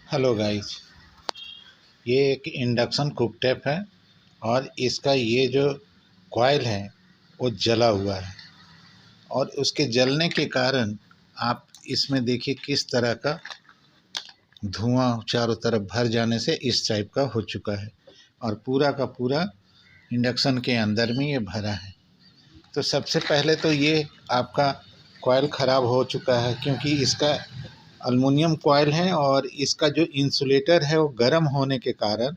Hello guys, ये एक induction cooktop है और इसका ये जो कॉइल है वो जला हुआ है और उसके जलने के कारण आप इसमें देखिए किस तरह का धुआं चारों तरफ भर जाने से इस टाइप का हो चुका है और पूरा का पूरा इंडक्शन के अंदर में ये भरा है। तो सबसे पहले तो ये आपका कॉइल ख़राब हो चुका है क्योंकि इसका एल्युमिनियम कॉइल है और इसका जो इंसुलेटर है वो गर्म होने के कारण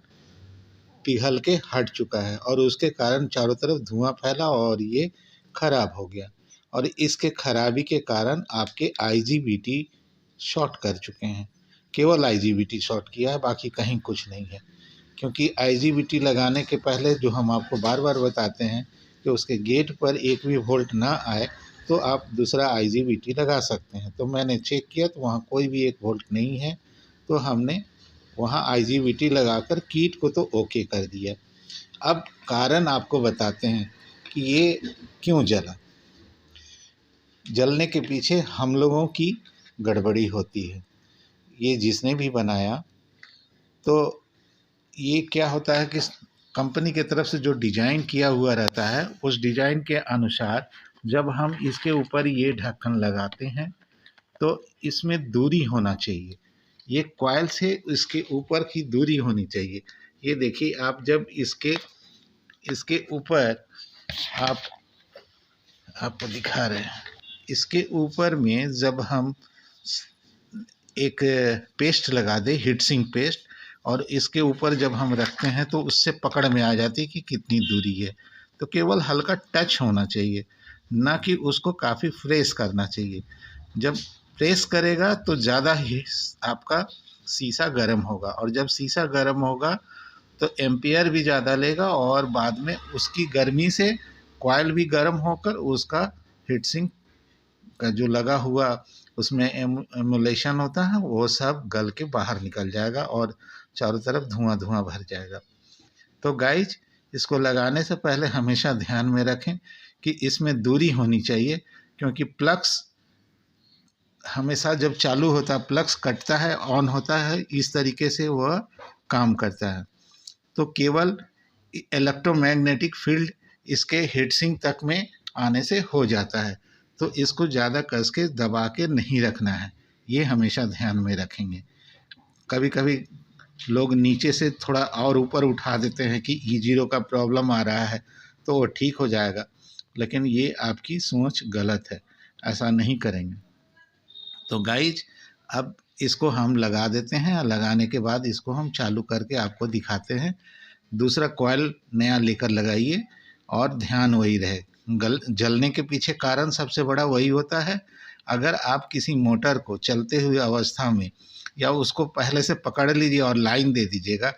पिघल के हट चुका है और उसके कारण चारों तरफ धुआं फैला और ये ख़राब हो गया। और इसके ख़राबी के कारण आपके आईजीबीटी शॉर्ट कर चुके हैं। केवल आईजीबीटी शॉर्ट किया है, बाकी कहीं कुछ नहीं है। क्योंकि आईजीबीटी लगाने के पहले जो हम आपको बार बार बताते हैं कि उसके गेट पर एक भी वोल्ट ना आए तो आप दूसरा आईजीबीटी लगा सकते हैं। तो मैंने चेक किया तो वहाँ कोई भी 1 वोल्ट नहीं है, तो हमने वहाँ आईजीबीटी लगाकर किट को तो ओके कर दिया। अब कारण आपको बताते हैं कि ये क्यों जला। जलने के पीछे हम लोगों की गड़बड़ी होती है। ये जिसने भी बनाया, तो ये क्या होता है कि कंपनी की तरफ से जो डिज़ाइन किया हुआ रहता है उस डिज़ाइन के अनुसार जब हम इसके ऊपर ये ढक्कन लगाते हैं तो इसमें दूरी होना चाहिए। ये कॉइल से इसके ऊपर की दूरी होनी चाहिए। ये देखिए, आप जब इसके इसके ऊपर आप आपको दिखा रहे हैं, इसके ऊपर में जब हम एक पेस्ट लगा दें, हीट सिंक पेस्ट, और इसके ऊपर जब हम रखते हैं तो उससे पकड़ में आ जाती है कि कितनी दूरी है। तो केवल हल्का टच होना चाहिए, ना कि उसको काफ़ी प्रेस करना चाहिए। जब प्रेस करेगा तो ज़्यादा ही आपका शीशा गर्म होगा और जब शीशा गर्म होगा तो एम्पियर भी ज़्यादा लेगा और बाद में उसकी गर्मी से कॉइल भी गर्म होकर उसका हीट सिंक का जो लगा हुआ उसमें एमुलेशन होता है वो सब गल के बाहर निकल जाएगा और चारों तरफ धुआं धुआं भर जाएगा। तो गाइज, इसको लगाने से पहले हमेशा ध्यान में रखें कि इसमें दूरी होनी चाहिए, क्योंकि प्लग्स हमेशा जब चालू होता है प्लग्स कटता है, ऑन होता है, इस तरीके से वह काम करता है। तो केवल इलेक्ट्रोमैग्नेटिक फील्ड इसके हीट सिंक तक में आने से हो जाता है। तो इसको ज़्यादा कस के दबा के नहीं रखना है, ये हमेशा ध्यान में रखेंगे। कभी कभी लोग नीचे से थोड़ा और ऊपर उठा देते हैं कि E0 का प्रॉब्लम आ रहा है तो वो ठीक हो जाएगा, लेकिन ये आपकी सोच गलत है, ऐसा नहीं करेंगे। तो गाइज, अब इसको हम लगा देते हैं और लगाने के बाद इसको हम चालू करके आपको दिखाते हैं। दूसरा कॉइल नया लेकर लगाइए और ध्यान वही रहे। जलने के पीछे कारण सबसे बड़ा वही होता है। अगर आप किसी मोटर को चलते हुए अवस्था में या उसको पहले से पकड़ लीजिए और लाइन दे दीजिएगा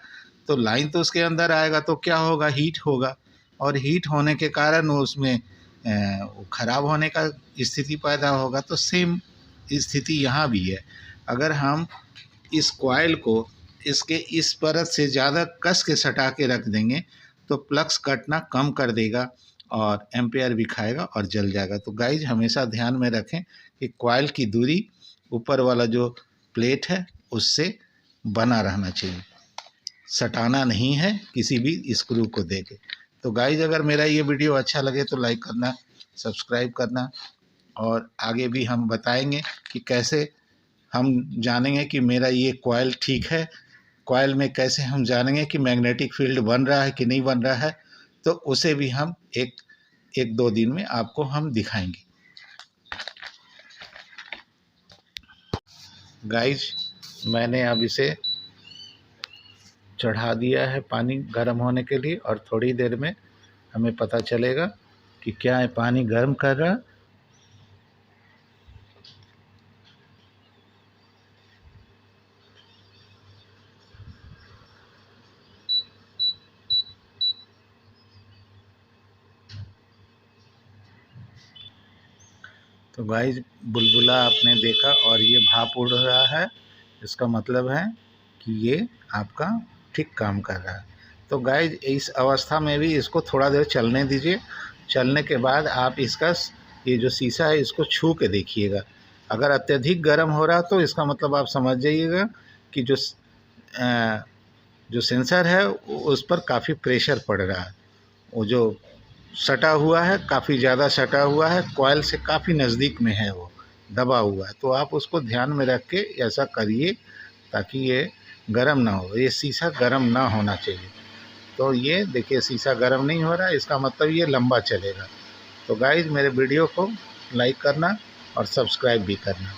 तो लाइन तो उसके अंदर आएगा तो क्या होगा, हीट होगा और हीट होने के कारण वो उसमें ख़राब होने का स्थिति पैदा होगा। तो सेम स्थिति यहाँ भी है। अगर हम इस कॉइल को इसके इस परत से ज़्यादा कस के सटा के रख देंगे तो प्लग्स कटना कम कर देगा और एम्पेयर भी खाएगा और जल जाएगा। तो गाइज, हमेशा ध्यान में रखें कि कॉइल की दूरी ऊपर वाला जो प्लेट है उससे बना रहना चाहिए, सटाना नहीं है किसी भी स्क्रू को देके। तो गाइज, अगर मेरा ये वीडियो अच्छा लगे तो लाइक करना, सब्सक्राइब करना, और आगे भी हम बताएंगे कि कैसे हम जानेंगे कि मेरा ये कॉइल ठीक है। कॉइल में कैसे हम जानेंगे कि मैग्नेटिक फील्ड बन रहा है कि नहीं बन रहा है, तो उसे भी हम एक दो दिन में आपको हम दिखाएंगे। गाइज, मैंने अब इसे चढ़ा दिया है पानी गर्म होने के लिए और थोड़ी देर में हमें पता चलेगा कि क्या है पानी गर्म कर रहा है। तो गाइज, बुलबुला आपने देखा और ये भाप उड़ रहा है, इसका मतलब है कि ये आपका ठीक काम कर रहा है। तो गाइज, इस अवस्था में भी इसको थोड़ा देर चलने दीजिए। चलने के बाद आप इसका ये जो शीशा है इसको छू के देखिएगा। अगर अत्यधिक गर्म हो रहा तो इसका मतलब आप समझ जाइएगा कि जो जो सेंसर है उस पर काफ़ी प्रेशर पड़ रहा है। वो जो सटा हुआ है, काफ़ी ज़्यादा सटा हुआ है, कॉइल से काफ़ी नज़दीक में है, वो दबा हुआ है। तो आप उसको ध्यान में रख के ऐसा करिए ताकि ये गर्म ना हो। ये शीशा गर्म ना होना चाहिए। तो ये देखिए शीशा गर्म नहीं हो रहा है, इसका मतलब ये लंबा चलेगा। तो गाइज़ मेरे वीडियो को लाइक करना और सब्सक्राइब भी करना।